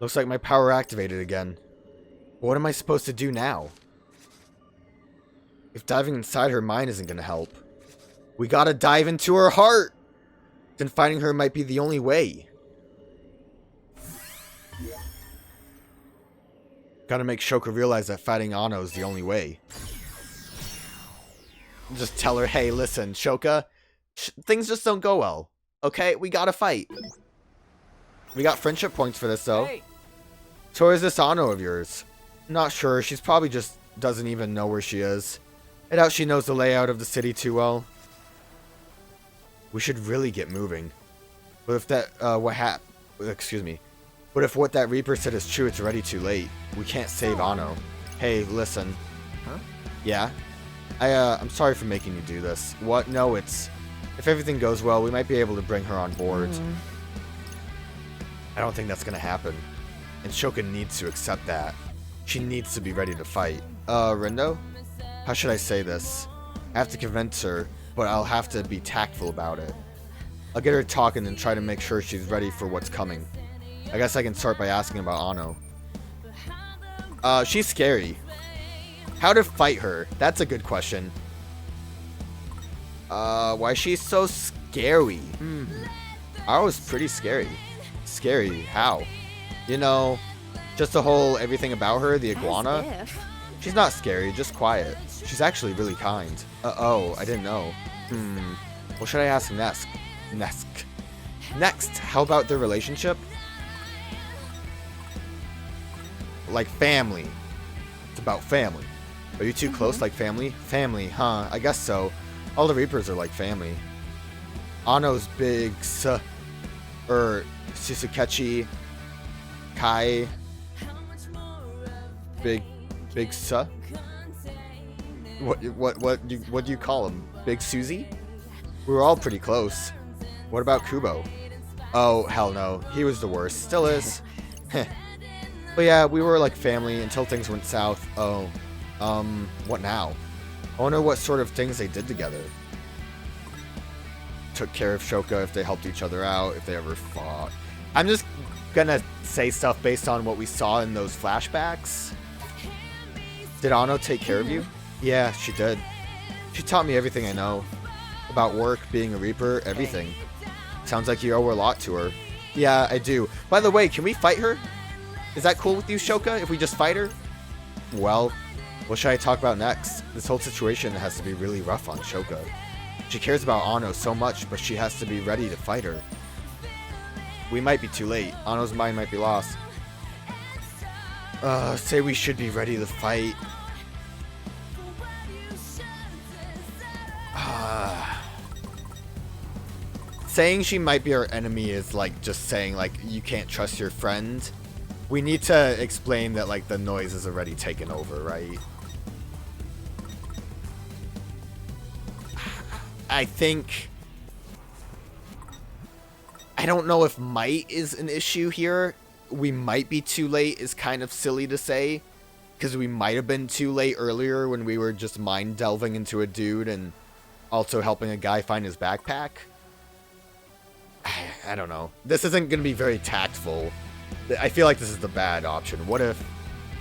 Looks like my power activated again. What am I supposed to do now? If diving inside her mind isn't gonna help, we gotta dive into her heart! Then finding her might be the only way. Gotta make Shoka realize that fighting Ano is the only way. Just tell her, hey, listen, Shoka, things just don't go well. Okay, we gotta fight. We got friendship points for this, though. Hey. So is this Ano of yours? Not sure, she's probably just doesn't even know where she is. I doubt she knows the layout of the city too well. We should really get moving. But if that, excuse me. But if what that Reaper said is true, it's already too late. We can't save Ano. Hey, listen. Huh? Yeah? I'm sorry for making you do this. What? No, it's... If everything goes well, we might be able to bring her on board. I don't think that's gonna happen. And Shoka needs to accept that. She needs to be ready to fight. Rindo? How should I say this? I have to convince her, but I'll have to be tactful about it. I'll get her talking and try to make sure she's ready for what's coming. I guess I can start by asking about Ano. She's scary. How to fight her? That's a good question. Why she's so scary? Ano's pretty scary. Scary? How? You know, just the whole everything about her, the iguana. She's not scary, just quiet. She's actually really kind. Oh, I didn't know. What should I ask next? Next, how about their relationship? Like family. It's about family. Are you too close like family? Family, huh? I guess so. All the Reapers are like family. Ano's big Susukechi Kai Big Su? What do you call him? Big Susie? We were all pretty close. What about Kubo? Oh, hell no. He was the worst. Still is. But yeah, we were like family until things went south. Oh. What now? I wonder what sort of things they did together. Took care of Shoka, if they helped each other out, if they ever fought. I'm just gonna say stuff based on what we saw in those flashbacks. Did Ano take care of you? Yeah, she did. She taught me everything I know. About work, being a Reaper, everything. Sounds like you owe a lot to her. Yeah, I do. By the way, can we fight her? Is that cool with you, Shoka, if we just fight her? Well, what should I talk about next? This whole situation has to be really rough on Shoka. She cares about Ano so much, but she has to be ready to fight her. We might be too late. Ano's mind might be lost. Say we should be ready to fight. Saying she might be our enemy is like just saying like you can't trust your friend. We need to explain that like the noise is already taken over, right? I don't know if might is an issue here. We might be too late is kind of silly to say, because we might have been too late earlier when we were just mind delving into a dude and also helping a guy find his backpack. I don't know. This isn't going to be very tactful. I feel like this is the bad option. What if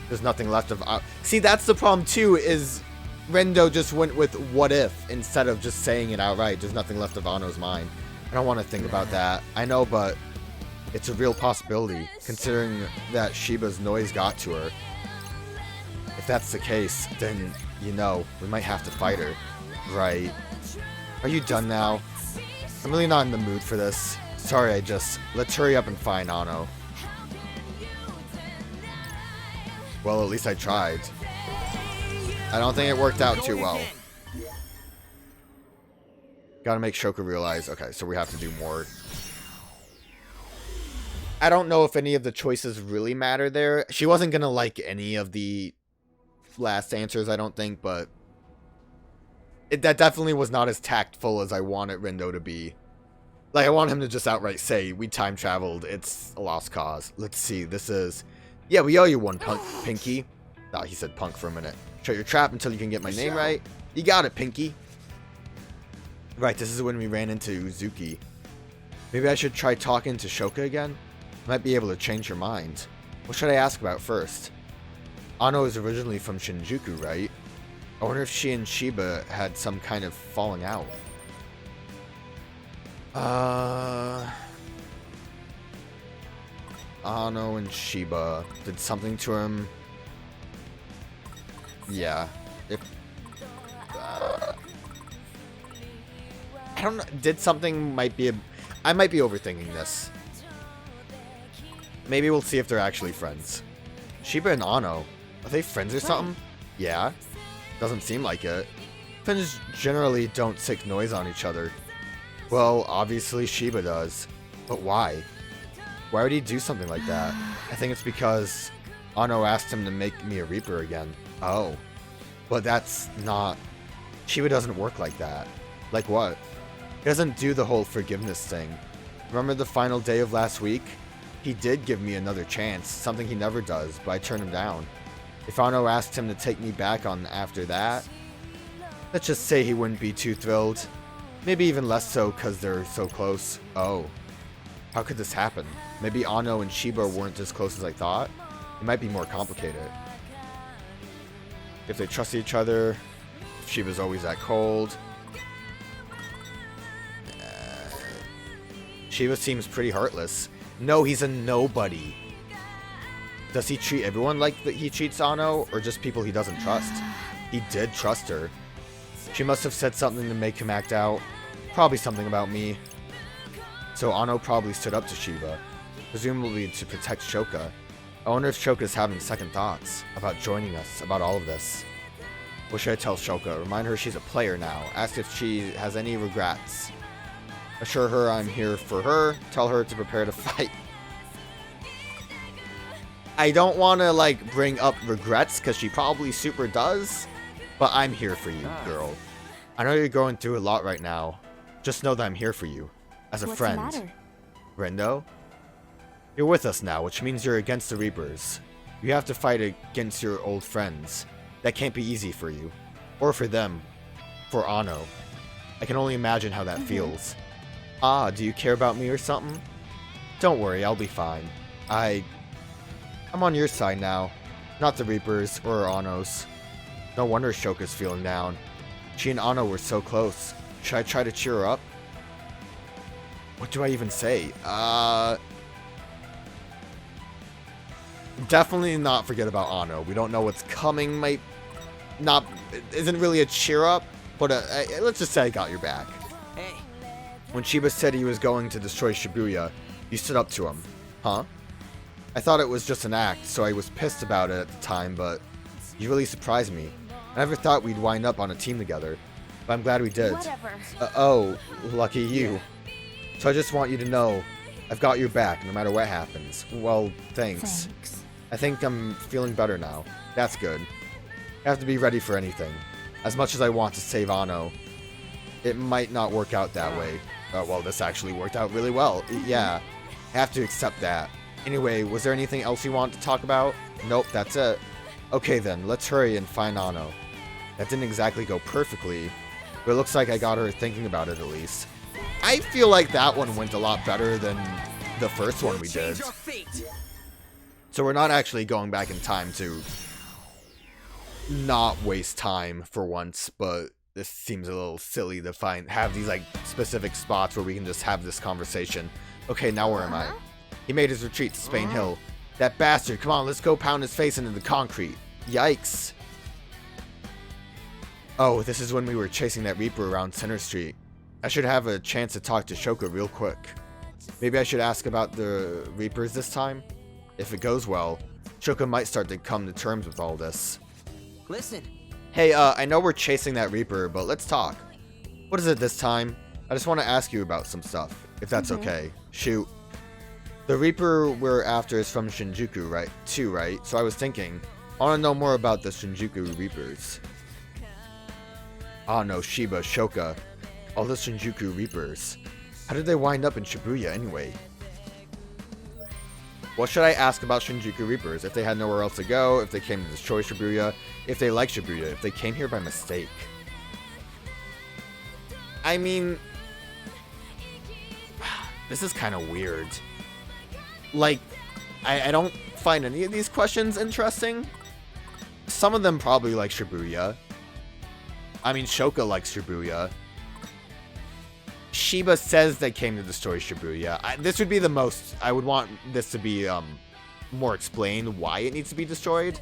there's nothing left of... See, that's the problem too, is Rindo just went with what if instead of just saying it outright. There's nothing left of Ano's mind. I don't want to think about that. I know, but it's a real possibility, considering that Shiba's noise got to her. If that's the case, then, you know, we might have to fight her. Right. Are you done now? I'm really not in the mood for this. Sorry, let's hurry up and find Ano. Well, at least I tried. I don't think it worked out too well. Gotta make Shoka realize, okay, so we have to do more. I don't know if any of the choices really matter there. She wasn't gonna like any of the last answers, I don't think, but that definitely was not as tactful as I wanted Rindo to be. Like, I want him to just outright say, we time traveled, it's a lost cause. Let's see, this is... Yeah, we owe you one, Pinky. Oh, he said punk for a minute. Shut your trap until you can get my name right. You got it, Pinky. Right, this is when we ran into Uzuki. Maybe I should try talking to Shoka again? Might be able to change her mind. What should I ask about first? Ano is originally from Shinjuku, right? I wonder if she and Shiba had some kind of falling out. Ano and Shiba did something to him. Yeah. If I don't know, did something might be I might be overthinking this. Maybe we'll see if they're actually friends. Shiba and Ano, are they friends or something? Yeah. Doesn't seem like it. Friends generally don't take noise on each other. Well, obviously Shiba does. But why? Why would he do something like that? I think it's because Ano asked him to make me a Reaper again. Oh. But that's not... Shiba doesn't work like that. Like what? He doesn't do the whole forgiveness thing. Remember the final day of last week? He did give me another chance, something he never does, but I turned him down. If Ano asked him to take me back on after that, let's just say he wouldn't be too thrilled. Maybe even less so because they're so close. Oh. How could this happen? Maybe Ano and Shiba weren't as close as I thought? It might be more complicated. If they trust each other, if Shiba's always that cold. Shiba seems pretty heartless. No, he's a nobody. Does he treat everyone like he treats Ano, or just people he doesn't trust? He did trust her. She must have said something to make him act out. Probably something about me. So Ano probably stood up to Shiba, presumably to protect Shoka. I wonder if Shoka's having second thoughts about joining us, about all of this. What should I tell Shoka? Remind her she's a player now. Ask if she has any regrets. Assure her I'm here for her. Tell her to prepare to fight. I don't want to, like, bring up regrets, because she probably super does. But I'm here for you, girl. I know you're going through a lot right now. Just know that I'm here for you. As a friend. What's the matter? Rindo? You're with us now, which means you're against the Reapers. You have to fight against your old friends. That can't be easy for you. Or for them. For Ano. I can only imagine how that feels. Ah, do you care about me or something? Don't worry, I'll be fine. I'm on your side now. Not the Reapers or Ano's. No wonder Shoka's feeling down. She and Ano were so close. Should I try to cheer her up? What do I even say? Definitely not forget about Ano. We don't know what's coming. Isn't really a cheer up, but let's just say I got your back. Hey. When Shiba said he was going to destroy Shibuya, you stood up to him. Huh? I thought it was just an act, so I was pissed about it at the time, but you really surprised me. I never thought we'd wind up on a team together, but I'm glad we did. Whatever. Oh, lucky you. So I just want you to know, I've got your back no matter what happens. Well, thanks. I think I'm feeling better now. That's good. I have to be ready for anything. As much as I want to save Ano, it might not work out that way. Well, this actually worked out really well. Yeah, I have to accept that. Anyway, was there anything else you want to talk about? Nope, that's it. Okay then, let's hurry and find Ano. That didn't exactly go perfectly, but it looks like I got her thinking about it at least. I feel like that one went a lot better than the first one we did. So we're not actually going back in time to not waste time for once, but this seems a little silly to have these like specific spots where we can just have this conversation. Okay, now where am I? He made his retreat to Spain Hill. That bastard, come on, let's go pound his face into the concrete. Yikes. Oh, this is when we were chasing that Reaper around Center Street. I should have a chance to talk to Shoka real quick. Maybe I should ask about the Reapers this time? If it goes well, Shoka might start to come to terms with all this. Listen. Hey, I know we're chasing that Reaper, but let's talk. What is it this time? I just want to ask you about some stuff, if that's okay. Shoot. The Reaper we're after is from Shinjuku, right? Right? So I was thinking, I want to know more about the Shinjuku Reapers. Ano, Shiba, Shoka, all the Shinjuku Reapers. How did they wind up in Shibuya anyway? What should I ask about Shinjuku Reapers? If they had nowhere else to go, if they came to destroy Shibuya, if they like Shibuya, if they came here by mistake. I mean, this is kind of weird. Like, I don't find any of these questions interesting. Some of them probably like Shibuya. I mean, Shoka likes Shibuya. Shiba says they came to destroy Shibuya. This would be the most... I would want this to be more explained why it needs to be destroyed.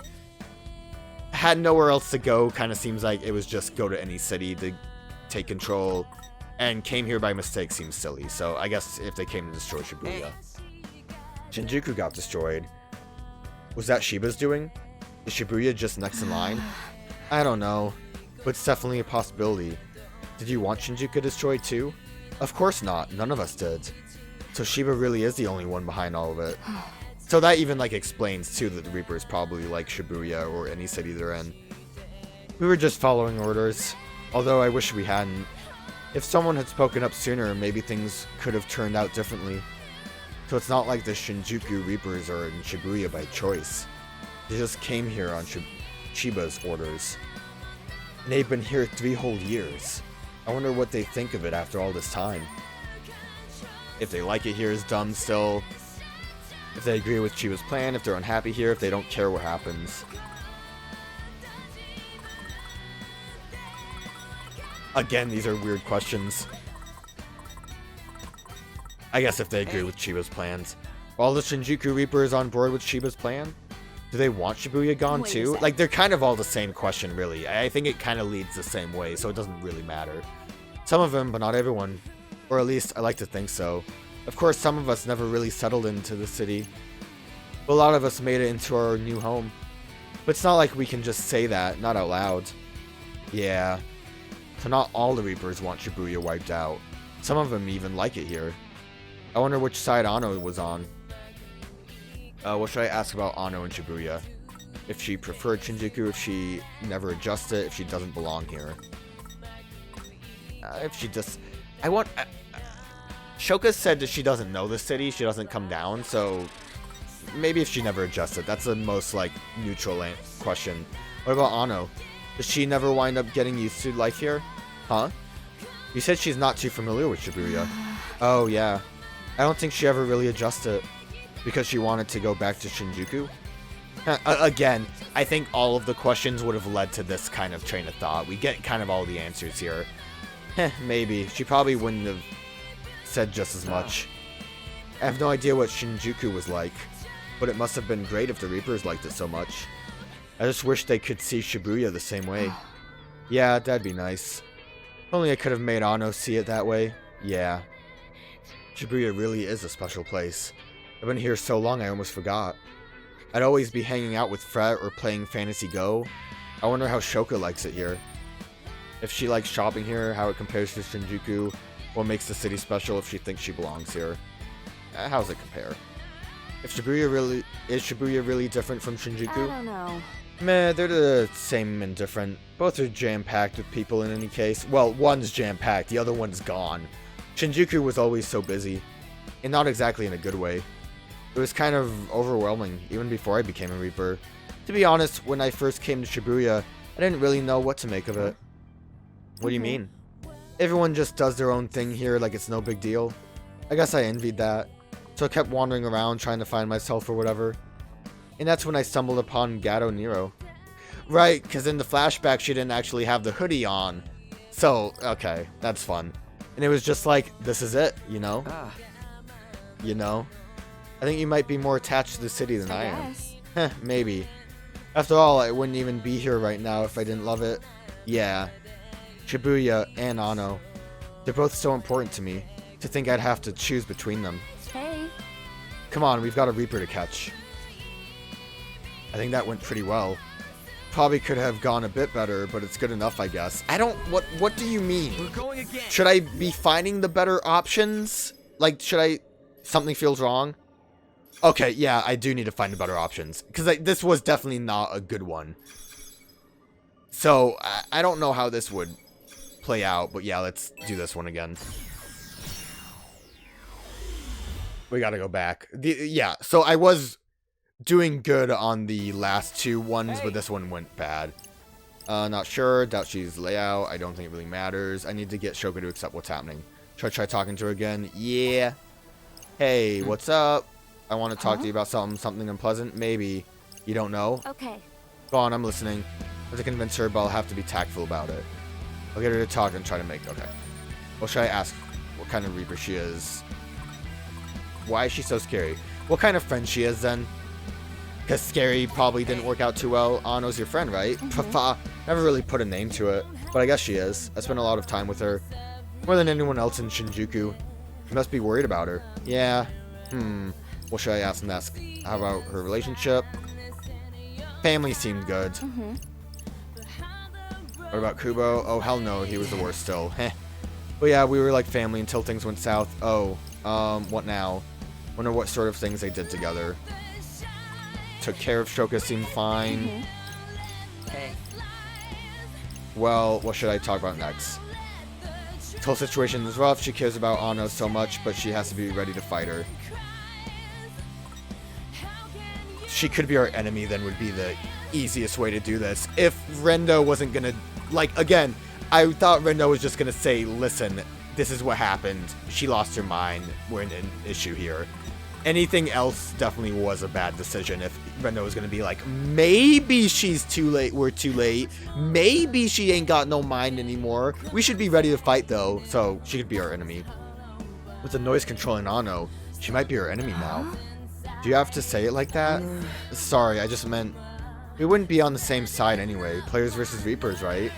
Had nowhere else to go, kind of seems like it was just go to any city to take control. And came here by mistake seems silly. So I guess if they came to destroy Shibuya. Shinjuku got destroyed. Was that Shiba's doing? Is Shibuya just next in line? I don't know. But it's definitely a possibility. Did you want Shinjuku destroyed too? Of course not. None of us did. So Shiba really is the only one behind all of it. So that even like explains too that the Reapers probably like Shibuya or any city they're in. We were just following orders. Although I wish we hadn't. If someone had spoken up sooner, maybe things could have turned out differently. So it's not like the Shinjuku Reapers are in Shibuya by choice. They just came here on Shiba's orders. And they've been here 3 whole years. I wonder what they think of it after all this time. If they like it here is dumb still. If they agree with Shiba's plan, if they're unhappy here, if they don't care what happens. Again, these are weird questions. I guess if they agree with Shiba's plans. Are all the Shinjuku Reapers on board with Shiba's plan? Do they want Shibuya gone too? Like, they're kind of all the same question, really. I think it kind of leads the same way, so it doesn't really matter. Some of them, but not everyone. Or at least, I like to think so. Of course, some of us never really settled into the city. But a lot of us made it into our new home. But it's not like we can just say that, not out loud. Yeah. So not all the Reapers want Shibuya wiped out. Some of them even like it here. I wonder which side Ano was on. What should I ask about Ano and Shibuya? If she preferred Shinjuku, if she never adjusted, if she doesn't belong here. If she just... Shoka said that she doesn't know the city, she doesn't come down, so... Maybe if she never adjusted. That's the most, like, neutral question. What about Ano? Does she never wind up getting used to life here? Huh? You said she's not too familiar with Shibuya. Oh, yeah. I don't think she ever really adjusted. Because she wanted to go back to Shinjuku? Again, I think all of the questions would have led to this kind of train of thought. We get kind of all the answers here. Maybe. She probably wouldn't have said just as much. I have no idea what Shinjuku was like. But it must have been great if the Reapers liked it so much. I just wish they could see Shibuya the same way. Yeah, that'd be nice. If only I could have made Ano see it that way. Yeah. Shibuya really is a special place. I've been here so long I almost forgot. I'd always be hanging out with Fret or playing Fantasy Go. I wonder how Shoka likes it here. If she likes shopping here, how it compares to Shinjuku, what makes the city special if she thinks she belongs here. How's it compare? Is Shibuya really different from Shinjuku? I don't know. Meh, they're the same and different. Both are jam-packed with people in any case. Well, one's jam-packed, the other one's gone. Shinjuku was always so busy. And not exactly in a good way. It was kind of overwhelming, even before I became a Reaper. To be honest, when I first came to Shibuya, I didn't really know what to make of it. What do you mean? Everyone just does their own thing here like it's no big deal. I guess I envied that. So I kept wandering around trying to find myself or whatever. And that's when I stumbled upon Gato Nero. Right, because in the flashback she didn't actually have the hoodie on. So, okay, that's fun. And it was just like, this is it, you know? You know? I think you might be more attached to the city than I am. Heh, maybe. After all, I wouldn't even be here right now if I didn't love it. Yeah. Shibuya and Ano. They're both so important to me. To think I'd have to choose between them. Hey. Come on, we've got a Reaper to catch. I think that went pretty well. Probably could have gone a bit better, but it's good enough, I guess. What do you mean? We're going again. Should I be finding the better options? Like, something feels wrong? Okay, yeah, I do need to find the better options. Because this was definitely not a good one. So, I don't know how this would play out, but yeah, let's do this one again. We gotta go back. Yeah, so I was doing good on the last 2 ones, but this one went bad. Not sure. Doubt she's layout. I don't think it really matters. I need to get Shoka to accept what's happening. Should I try talking to her again? Yeah. Hey, what's up? I want to talk to you about something unpleasant. Maybe. You don't know? Okay. Go on, I'm listening. I have to convince her, but I'll have to be tactful about it. I'll get her to talk and try to make... Okay. Well, should I ask what kind of Reaper she is? Why is she so scary? What kind of friend she is, then? Because scary probably didn't work out too well. Ano's your friend, right? Never really put a name to it, but I guess she is. I spent a lot of time with her. More than anyone else in Shinjuku. You must be worried about her. Yeah. What should I ask next? How about her relationship? Family seemed good. What about Kubo? Oh, hell no. He was the worst still. Heh. But yeah, we were like family until things went south. Oh, what now? Wonder what sort of things they did together. Took care of Shoka, seemed fine. Hey. Well, what should I talk about next? This whole situation is rough. She cares about Ano so much, but she has to be ready to fight her. She could be our enemy, then would be the easiest way to do this. If Rindo wasn't gonna... Like, again, I thought Rindo was just gonna say, listen, this is what happened. She lost her mind. We're in an issue here. Anything else definitely was a bad decision. If Rindo was gonna be like, maybe she's too late, we're too late. Maybe she ain't got no mind anymore. We should be ready to fight, though, so she could be our enemy. With the noise controlling Ano, she might be our enemy now. Do you have to say it like that? Sorry, I just meant... We wouldn't be on the same side anyway. Players versus Reapers, right?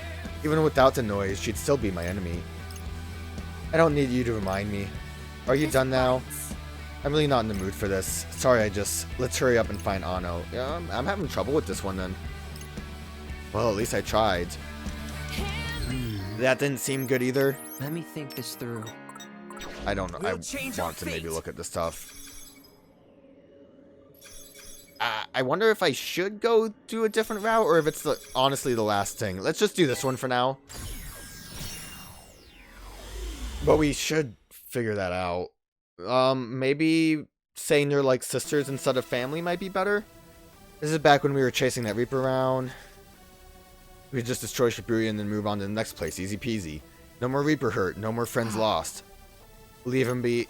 Even without the noise, she'd still be my enemy. I don't need you to remind me. Are you done now? I'm really not in the mood for this. Sorry, let's hurry up and find Ano. Yeah, I'm having trouble with this one then. Well, at least I tried. That didn't seem good either. Let me think this through. I don't know. I want to maybe look at the stuff. I wonder if I should go do a different route or if it's honestly the last thing. Let's just do this one for now. But we should figure that out. Maybe saying they're like sisters instead of family might be better. This is back when we were chasing that Reaper around. We could just destroy Shibuya and then move on to the next place. Easy peasy. No more Reaper hurt. No more friends lost. Leave him be.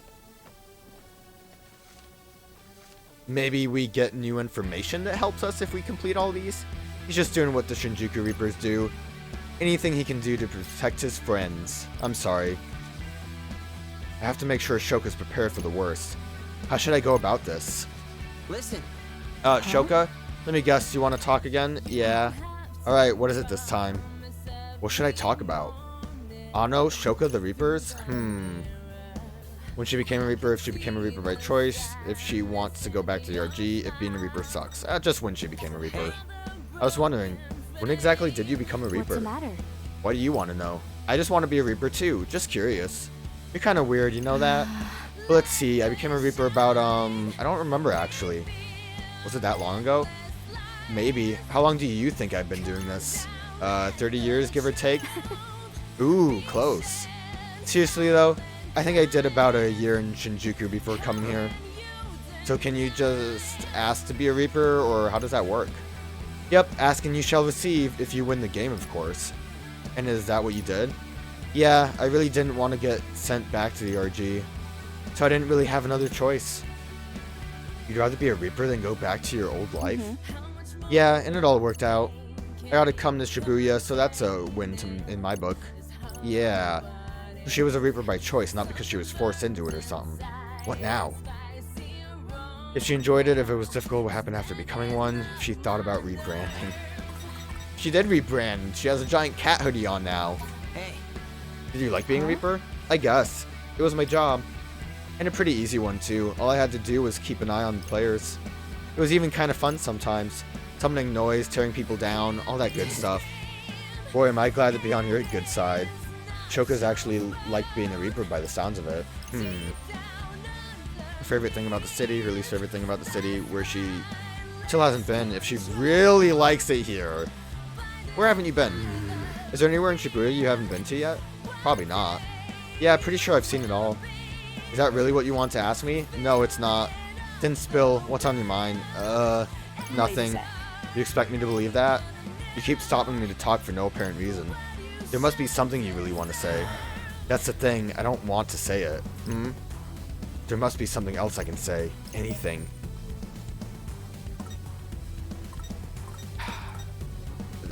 Maybe we get new information that helps us if we complete all these. He's just doing what the Shinjuku Reapers do. Anything he can do to protect his friends. I'm sorry. I have to make sure Shoka's prepared for the worst. How should I go about this? Listen. Shoka? Let me guess, you want to talk again? Yeah. Alright, what is it this time? What should I talk about? Ano, Shoka, the Reapers? When she became a Reaper, if she became a Reaper by choice, if she wants to go back to the RG, if being a Reaper sucks. Just when she became a Reaper. I was wondering, when exactly did you become a Reaper? What's the matter? Why do you want to know? I just want to be a Reaper too, just curious. You're kind of weird, you know that? But let's see, I became a Reaper about, I don't remember actually. Was it that long ago? Maybe. How long do you think I've been doing this? 30 years, give or take? Ooh, close. Seriously though, I think I did about a year in Shinjuku before coming here. So can you just ask to be a Reaper, or how does that work? Yep, ask and you shall receive, if you win the game, of course. And is that what you did? Yeah, I really didn't want to get sent back to the RG, so I didn't really have another choice. You'd rather be a Reaper than go back to your old life? Yeah, and it all worked out. I gotta come to Shibuya, so that's a win in my book. Yeah. She was a Reaper by choice, not because she was forced into it or something. What now? If she enjoyed it, if it was difficult, what happened after becoming one, if she thought about rebranding. She did rebrand. She has a giant cat hoodie on now. Hey. Did you like being a Reaper? I guess. It was my job. And a pretty easy one too. All I had to do was keep an eye on the players. It was even kind of fun sometimes. Summoning noise, tearing people down, all that good stuff. Boy, am I glad to be on your good side. Shoka's actually like being a Reaper by the sounds of it. Her favorite thing about the city, her least favorite thing about the city, where she still hasn't been, if she really likes it here. Where haven't you been? Is there anywhere in Shibuya you haven't been to yet? Probably not. Yeah, pretty sure I've seen it all. Is that really what you want to ask me? No, it's not. Didn't spill. What's on your mind? Nothing. You expect me to believe that? You keep stopping me to talk for no apparent reason. There must be something you really want to say. That's the thing. I don't want to say it. There must be something else I can say. Anything.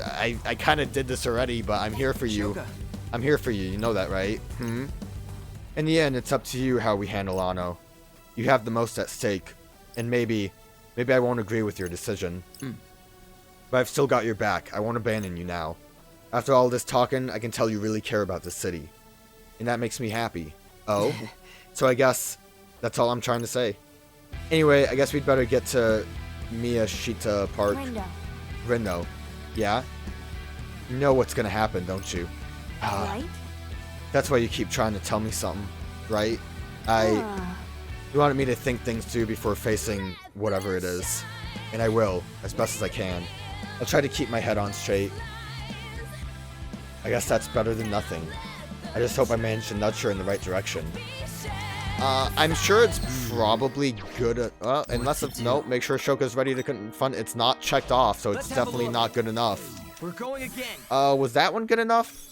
I kind of did this already, but I'm here for you. Shoka. I'm here for you. You know that, right? Hmm? In the end, it's up to you how we handle Anno. You have the most at stake. And maybe I won't agree with your decision. But I've still got your back. I won't abandon you now. After all this talking, I can tell you really care about the city. And that makes me happy. Oh? So I guess that's all I'm trying to say. Anyway, I guess we'd better get to Miyashita Park. Rindo. Yeah? You know what's gonna happen, don't you? Right? That's why you keep trying to tell me something, right? You wanted me to think things through before facing whatever it is. And I will, as best as I can. I'll try to keep my head on straight. I guess that's better than nothing. I just hope I manage to nudge her in the right direction. I'm sure it's probably good at, unless it's, no, make sure Shoka's ready to confront. It's not checked off, so it's definitely not good enough. We're going again. Was that one good enough?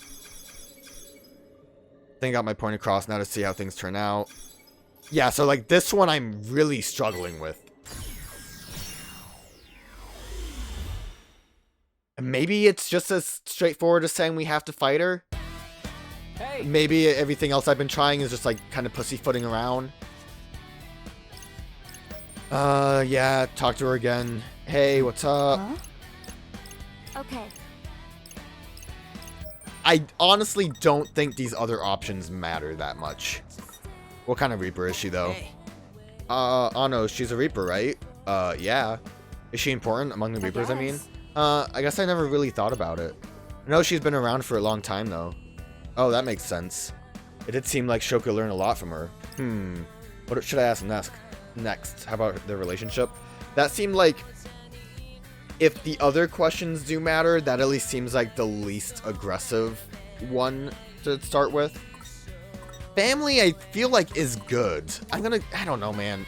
I think I got my point across now to see how things turn out. Yeah, so like this one I'm really struggling with. Maybe it's just as straightforward as saying we have to fight her. Hey. Maybe everything else I've been trying is just like kind of pussyfooting around. Yeah, talk to her again. Hey, what's up? Huh? Okay. I honestly don't think these other options matter that much. What kind of Reaper is she though? Hey. Anno, she's a Reaper, right? Yeah. Is she important among the Reapers, I mean? I guess I never really thought about it. I know she's been around for a long time though. Oh, that makes sense. It did seem like Shoka learned a lot from her. What should I ask next? How about their relationship? That seemed like, if the other questions do matter, that at least seems like the least aggressive one to start with. Family, I feel like, is good. I don't know, man.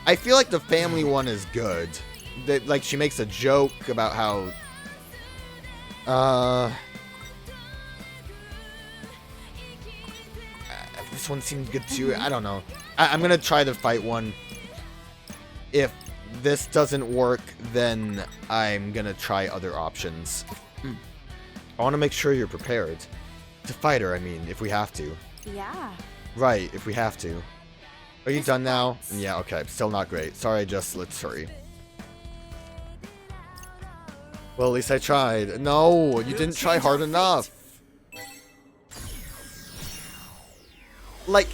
I feel like the family one is good. That, like, she makes a joke about how... this one seemed good too. I don't know. I'm gonna try the fight one. If this doesn't work, then I'm gonna try other options. I want to make sure you're prepared. To fight her, I mean, if we have to. Yeah. Right, if we have to. Are you done now? Yeah, okay. Still not great. Sorry, let's hurry. Well, at least I tried. No, you didn't try hard enough. Like,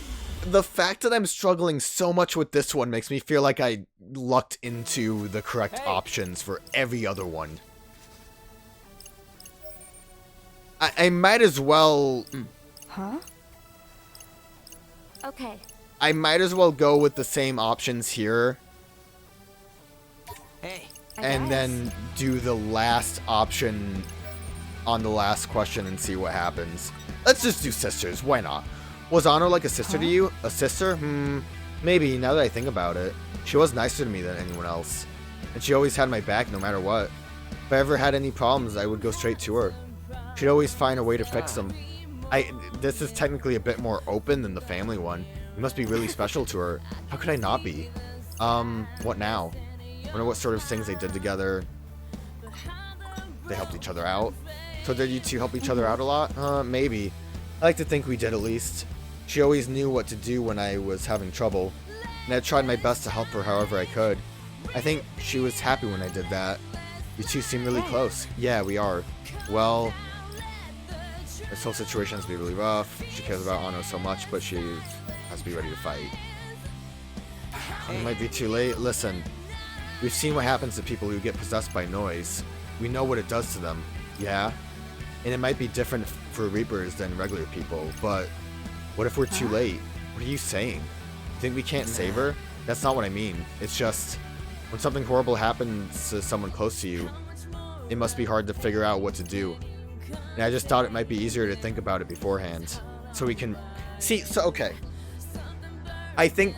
the fact that I'm struggling so much with this one makes me feel like I lucked into the correct options for every other one. I might as well... Huh? Okay. I might as well go with the same options here. Hey. And then do the last option on the last question and see what happens. Let's just do sisters. Why not? Was Anno like a sister to you? A sister? Maybe, now that I think about it. She was nicer to me than anyone else. And she always had my back no matter what. If I ever had any problems, I would go straight to her. She'd always find a way to fix them. This is technically a bit more open than the family one. You must be really special to her. How could I not be? What now? Wonder what sort of things they did together. They helped each other out. So did you two help each other out a lot? Maybe. I like to think we did at least. She always knew what to do when I was having trouble, and I tried my best to help her however I could. I think she was happy when I did that. You two seem really close. Yeah, we are. Well, this whole situation has to be really rough. She cares about Anno so much, but she has to be ready to fight. It might be too late. Listen, we've seen what happens to people who get possessed by noise. We know what it does to them. Yeah? And it might be different for Reapers than regular people, but what if we're too late? What are you saying? You think we can't save her? That's not what I mean. It's just, when something horrible happens to someone close to you, it must be hard to figure out what to do. And I just thought it might be easier to think about it beforehand. So we can... See, so, okay. I think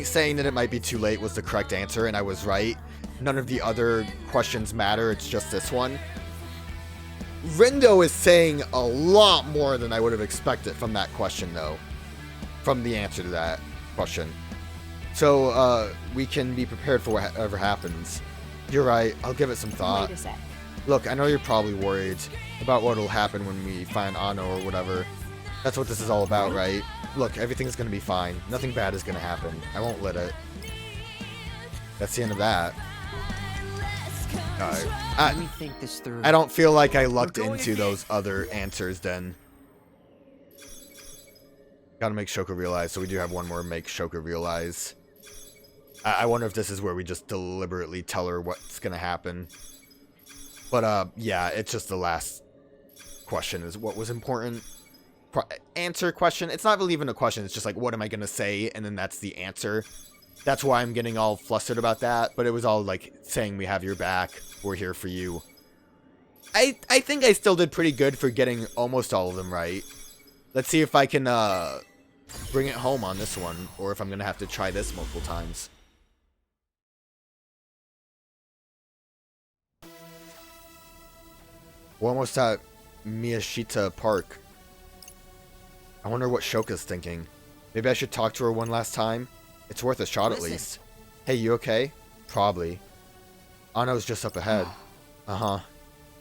saying that it might be too late was the correct answer, and I was right. None of the other questions matter, it's just this one. Rindo is saying a lot more than I would have expected from that question, though. From the answer to that question. So, we can be prepared for whatever happens. You're right, I'll give it some thought. Wait a sec. Look, I know you're probably worried about what'll happen when we find Ano or whatever. That's what this is all about, right? Look, everything's gonna be fine. Nothing bad is gonna happen. I won't let it. That's the end of that. Let me think this through. I don't feel like I lucked into those other answers then. Gotta make Shoko realize, so we do have one more make Shoko realize. I wonder if this is where we just deliberately tell her what's gonna happen. But, yeah, it's just the last question is what was important. Answer question. It's not really even a question, it's just like, what am I gonna say? And then that's the answer. That's why I'm getting all flustered about that, but it was all like saying we have your back, we're here for you. I think I still did pretty good for getting almost all of them right. Let's see if I can bring it home on this one, or if I'm gonna have to try this multiple times. We're almost at Miyashita Park. I wonder what Shoka's thinking. Maybe I should talk to her one last time? It's worth a shot at least. Hey, you okay? Probably. Ano's just up ahead. Uh-huh.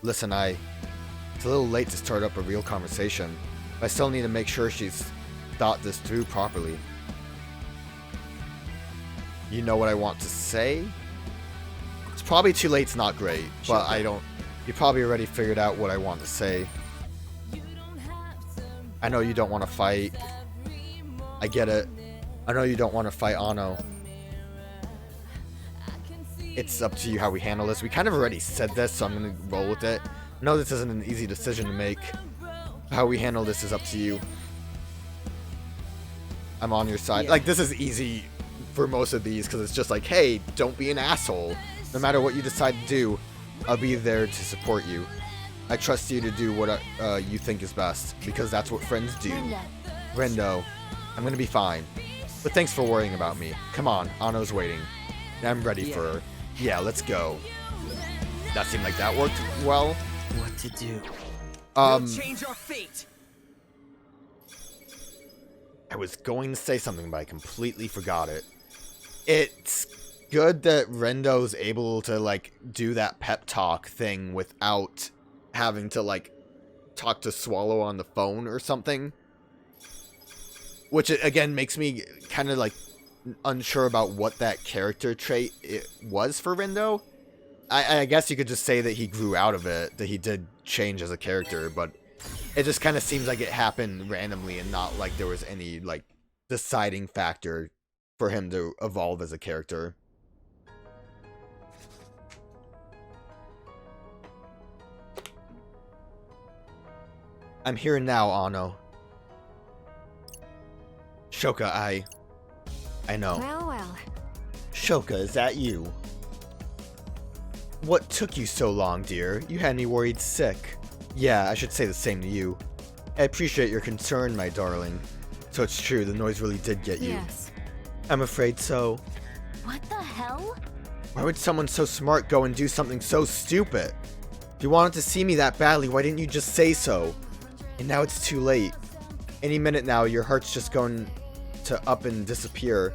Listen, it's a little late to start up a real conversation, but I still need to make sure she's thought this through properly. You know what I want to say? It's probably too late, it's not great, but you probably already figured out what I want to say. I know you don't want to fight. I get it. I know you don't want to fight Ano. It's up to you how we handle this. We kind of already said this, so I'm going to roll with it. I know this isn't an easy decision to make. How we handle this is up to you. I'm on your side. Yeah. Like, this is easy for most of these, because it's just like, hey, don't be an asshole. No matter what you decide to do, I'll be there to support you. I trust you to do what you think is best, because that's what friends do. Rindo, I'm going to be fine. But thanks for worrying about me. Come on, Ano's waiting. I'm ready for her. Yeah, let's go. That seemed like that worked well. What to do? We'll change our fate. I was going to say something, but I completely forgot it. It's good that Rendo's able to, like, do that pep talk thing without having to, like, talk to Swallow on the phone or something. Which, again, makes me kind of, like, unsure about what that character trait it was for Rindo. I guess you could just say that he grew out of it, that he did change as a character, but it just kind of seems like it happened randomly and not like there was any, like, deciding factor for him to evolve as a character. I'm here now, Ano. Shoka, I know. Well, well. Shoka, is that you? What took you so long, dear? You had me worried sick. Yeah, I should say the same to you. I appreciate your concern, my darling. So it's true, the noise really did get you. Yes. I'm afraid so. What the hell? Why would someone so smart go and do something so stupid? If you wanted to see me that badly, why didn't you just say so? And now it's too late. Any minute now, your heart's just going to up and disappear.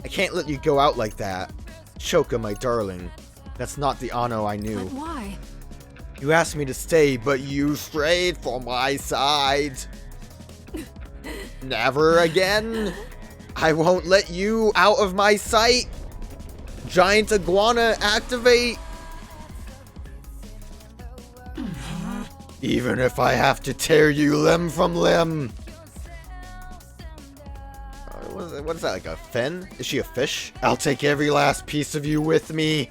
I can't let you go out like that. Shoka, my darling. That's not the Ano I knew. But why? You asked me to stay, but you strayed from my side. Never again. I won't let you out of my sight. Giant iguana, activate. Even if I have to tear you limb from limb. What is that, like a fin? Is she a fish? I'll take every last piece of you with me.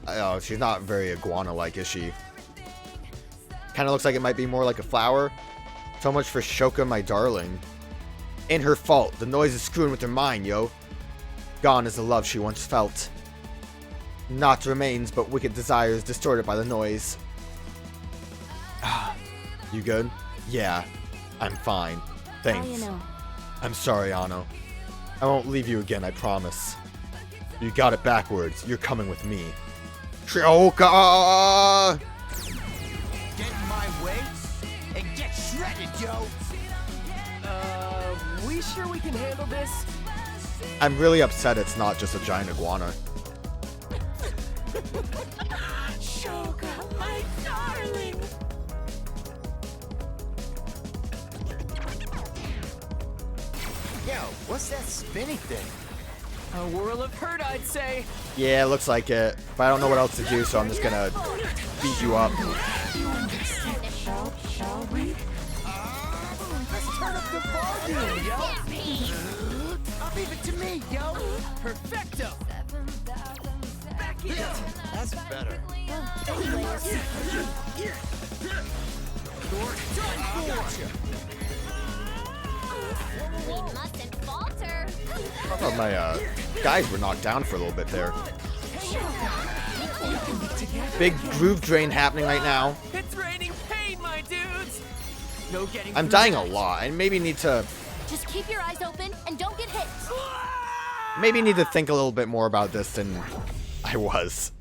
Oh, she's not very iguana-like, is she? Kind of looks like it might be more like a flower. So much for Shoka, my darling. Ain't her fault. The noise is screwing with her mind, yo. Gone is the love she once felt. Naught remains but wicked desires distorted by the noise. You good? Yeah, I'm fine. Thanks. How you know? I'm sorry, Ano. I won't leave you again, I promise. You got it backwards. You're coming with me. Shoka! Get in my way and get shredded, yo. We sure we can handle this? I'm really upset it's not just a giant iguana. Shoga, my darling! Yo, what's that spinny thing? A whirl of hurt, I'd say. Yeah, it looks like it. But I don't know what else to do, so I'm just gonna beat you up. Shall we? Let's turn up the volume, yo! I'll leave it to me, yo! Perfecto! Back it up! That's better. We mustn't falter. I thought my guys were knocked down for a little bit there. Big groove drain happening right now. It's raining pain, my dudes! No getting I'm through dying a that. lot. I maybe need to Just keep your eyes open and don't get hit. think a little bit more about this than I was.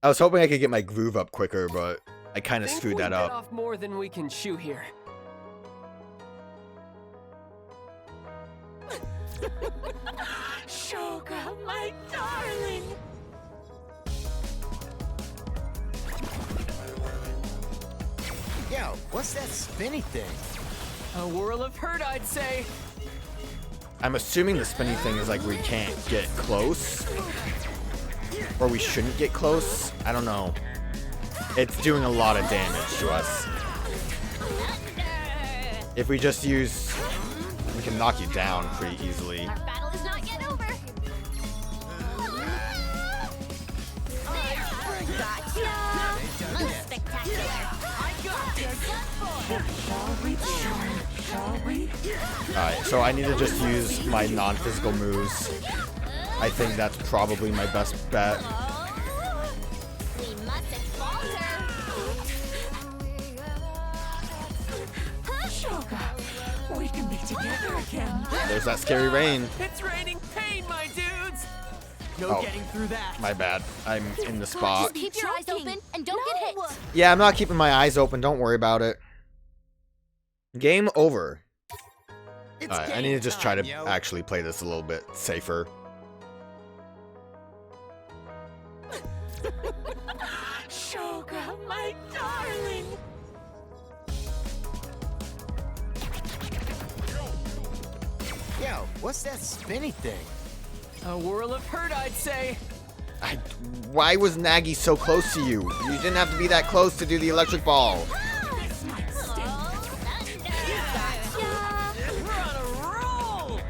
I was hoping I could get my groove up quicker, but I kind of Think screwed we that bit up. off more than we can chew here. Shoga, my darling! Yo, what's that spinny thing? A whirl of hurt, I'd say. I'm assuming the spinning thing is like we can't get close. Or we shouldn't get close. I don't know. It's doing a lot of damage to us. If we just use... We can knock you down pretty easily. Our battle is not yet over. Gotcha. Spectacular. Alright, so I need to just use my non-physical moves. I think that's probably my best bet. We mustn't falter. Shoga, we can be together again. There's that scary rain. It's raining pain, my dudes! No Oh. getting through that. My bad. I'm in the spot. Just keep your eyes open and don't get hit. Yeah, I'm not keeping my eyes open. Don't worry about it. Game over. Alright, I need to just try to actually play this a little bit safer. Shoga, my darling! Yo, what's that spinny thing? A whirl of hurt, I'd say. Why was Nagi so close to you? You didn't have to be that close to do the electric ball. We're on a roll!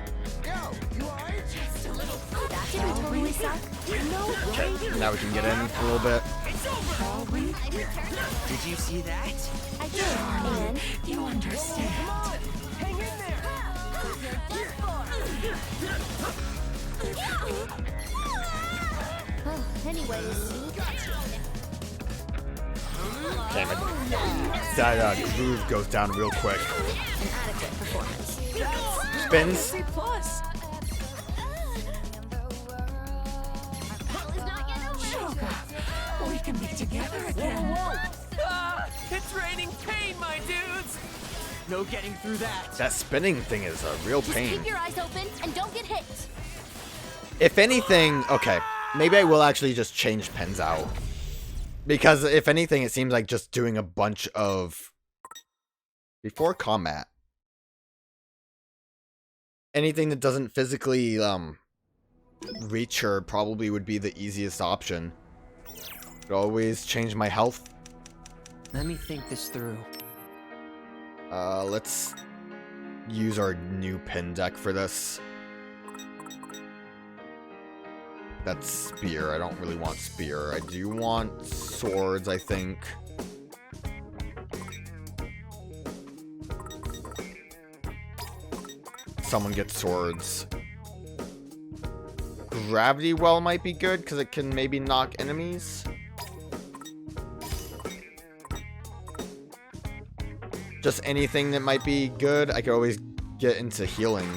Okay, now we can get in a little bit. It's over! Did you see that? I did, and You understand. Hang in there! anyways, Damn it. That groove goes down real quick. an adequate performance. Spins. C+. Battle is not yet over. We can be together again. Ah, it's raining pain, my dudes! No getting through that. That spinning thing is a real Just pain. keep your eyes open and don't get hit. If anything, okay, maybe I will actually just change pens out. Because if anything, it seems like just doing a bunch of... Before combat. Anything that doesn't physically, reach her probably would be the easiest option. Could always change my health. Let me think this through. Let's use our new pin deck for this. That's spear. I don't really want spear. I do want swords, I think. Someone gets swords. Gravity well might be good because it can maybe knock enemies. Just anything that might be good. I could always get into healing.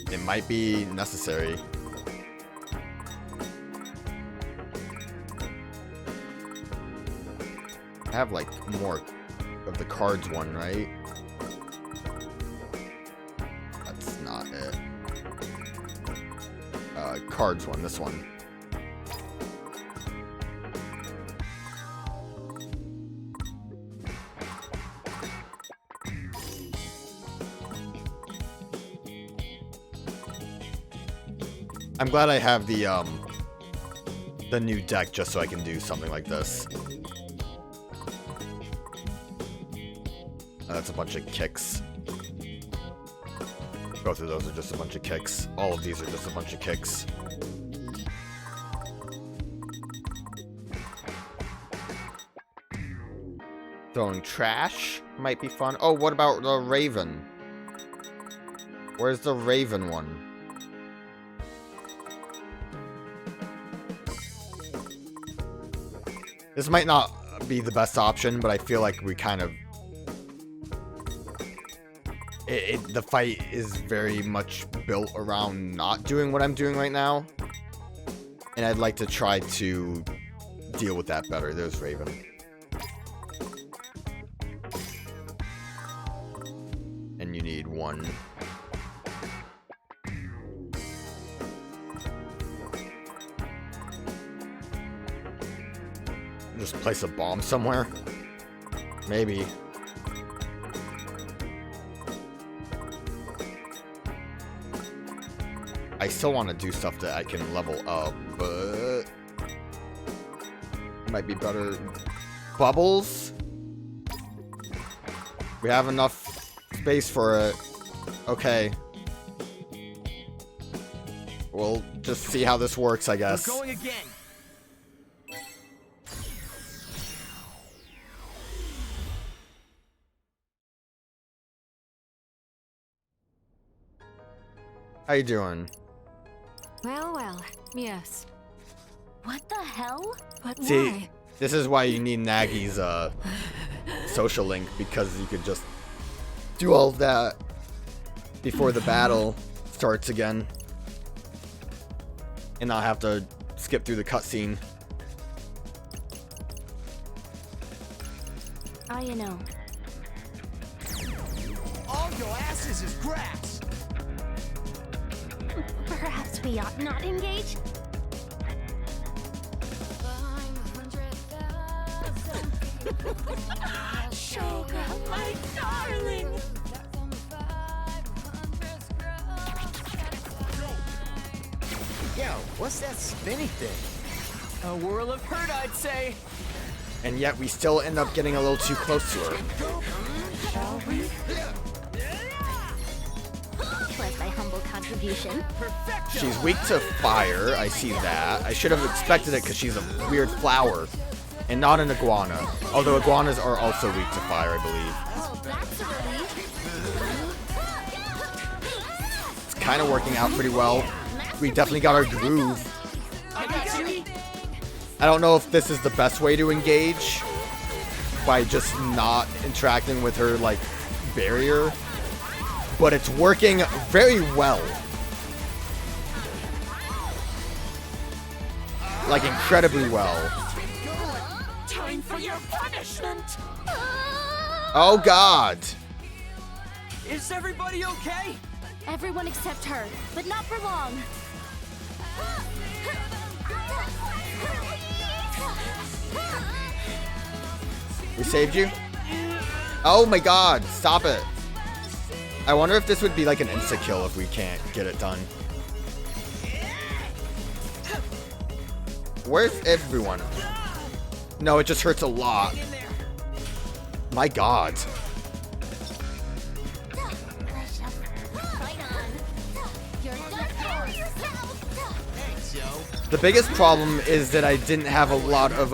It might be necessary. I have like more of the cards one, right? That's not it. Cards one, this one. I'm glad I have the new deck just so I can do something like this. That's a bunch of kicks. Both of those are just a bunch of kicks. All of these are just a bunch of kicks. Throwing trash might be fun. Oh, what about the Raven? Where's the Raven one? This might not be the best option, but I feel like we kind of... the fight is very much built around not doing what I'm doing right now. And I'd like to try to deal with that better. There's Raven. And you need one. Just place a bomb somewhere? Maybe. I still want to do stuff that I can level up, but... might be better. Bubbles? We have enough space for it. Okay. We'll just see how this works, I guess. We're going again. How you doing? Well, well, yes. What the hell? But See, why? this is why you need Nagi's social link, because you could just do all of that before the battle starts again. And not have to skip through the cutscene. You know. All your asses is grass. Perhaps we ought not engage? Shoga, my darling! Yo, what's that spinny thing? A whirl of hurt, I'd say. And yet we still end up getting a little too close to her. Shall we? Was my humble contribution. Perfecto. She's weak to fire, I see that. I should have expected it because she's a weird flower. And not an iguana. Although iguanas are also weak to fire, I believe. Oh, that's a relief. It's kind of working out pretty well. We definitely got our groove. I got you. I don't know if this is the best way to engage. By just not interacting with her, like, barrier. But it's working very well. Like, incredibly well. Time for your punishment! Oh, God. Is everybody okay? Everyone except her, but not for long. We saved you? Oh, my God. Stop it. I wonder if this would be like an insta-kill if we can't get it done. Where's everyone? No, it just hurts a lot. My God. The biggest problem is that I didn't have a lot of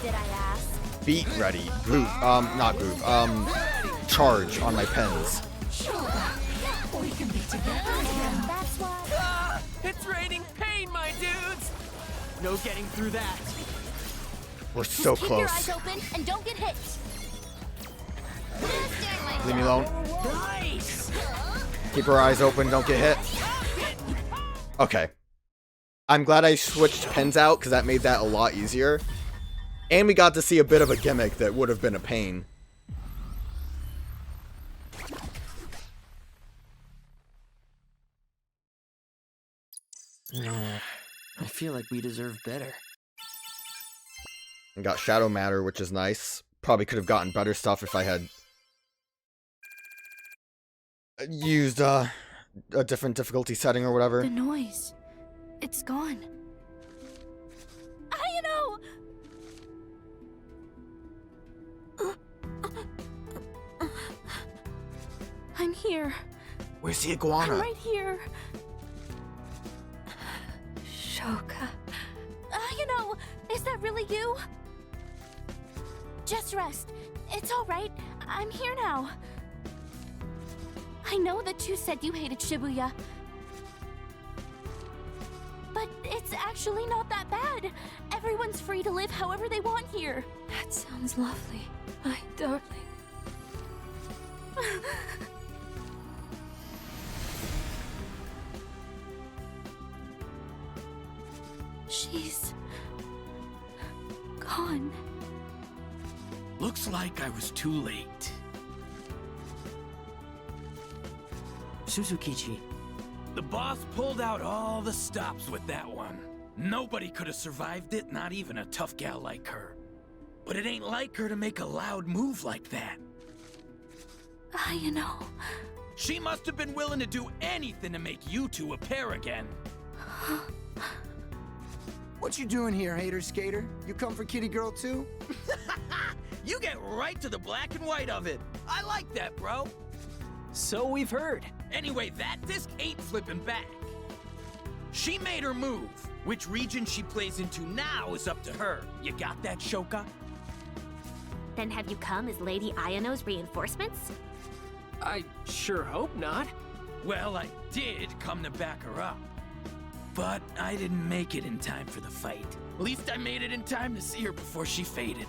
Did I ask? beat ready. Group, not group, charge on my pens. We can be together again. That's why. Ah, it's raining pain, my dudes. No getting through that. We're so Keep your eyes close. open and don't get hit. Leave me alone. Nice. Keep our eyes open, don't get hit. Okay. I'm glad I switched pens out, because that made that a lot easier. And we got to see a bit of a gimmick that would have been a pain. I feel like we deserve better. And got shadow matter, which is nice. Probably could have gotten better stuff if I had used a different difficulty setting or whatever. The noise. It's gone. Ayano! I'm here. Where's the iguana? I'm right here. Shoka. Ayano! Is that really you? Just rest. It's alright. I'm here now. I know that you said you hated Shibuya. But it's actually not that bad. Everyone's free to live however they want here. That sounds lovely, my darling. She's gone. Looks like I was too late. Suzukichi. The boss pulled out all the stops with that one. Nobody could have survived it, not even a tough gal like her. But it ain't like her to make a loud move like that. Ayano. She must have been willing to do anything to make you two a pair again. What you doing here, hater skater? You come for kitty girl too? You get right to the black and white of it. I like that, bro. So we've heard. Anyway, that disc ain't flipping back. She made her move. Which region she plays into now is up to her. You got that, Shoka? Then have you come as Lady Ayano's reinforcements? I sure hope not. Well, I did come to back her up. But I didn't make it in time for the fight. At least I made it in time to see her before she faded.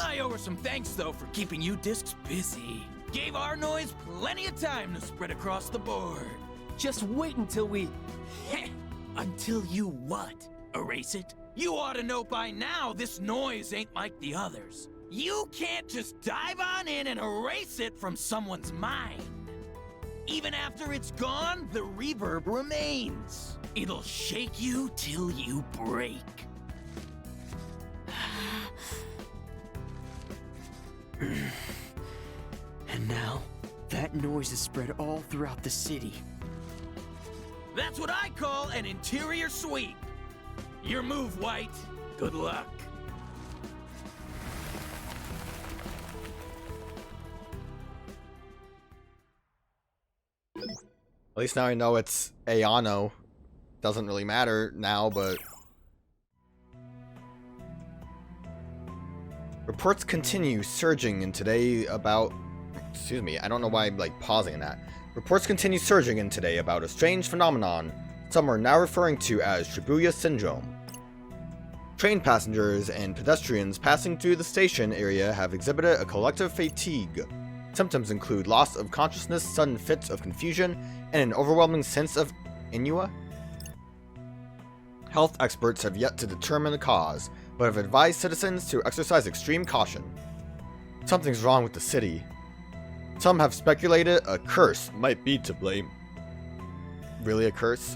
I owe her some thanks, though, for keeping you discs busy. Gave our noise plenty of time to spread across the board. Just wait until we... Until you what? Erase it? You ought to know by now this noise ain't like the others. You can't just dive on in and erase it from someone's mind. Even after it's gone, the reverb remains. It'll shake you till you break. And now, that noise is spread all throughout the city. That's what I call an interior sweep. Your move, White. Good luck. At least now I know it's Ayano. Doesn't really matter now, but... Reports continue surging in today about... Excuse me, I don't know why I'm like pausing that. Reports continue surging in today about a strange phenomenon some are now referring to as Shibuya Syndrome. Train passengers and pedestrians passing through the station area have exhibited a collective fatigue. Symptoms include loss of consciousness, sudden fits of confusion, and an overwhelming sense of ennui. Health experts have yet to determine the cause, but have advised citizens to exercise extreme caution. Something's wrong with the city. Some have speculated a curse might be to blame. Really a curse?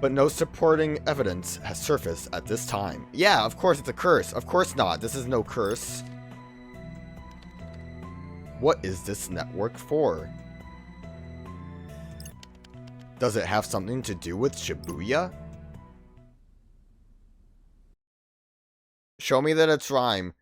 But no supporting evidence has surfaced at this time. Yeah, of course it's a curse. Of course not. This is no curse. What is this network for? Does it have something to do with Shibuya? Show me that it's rhyme.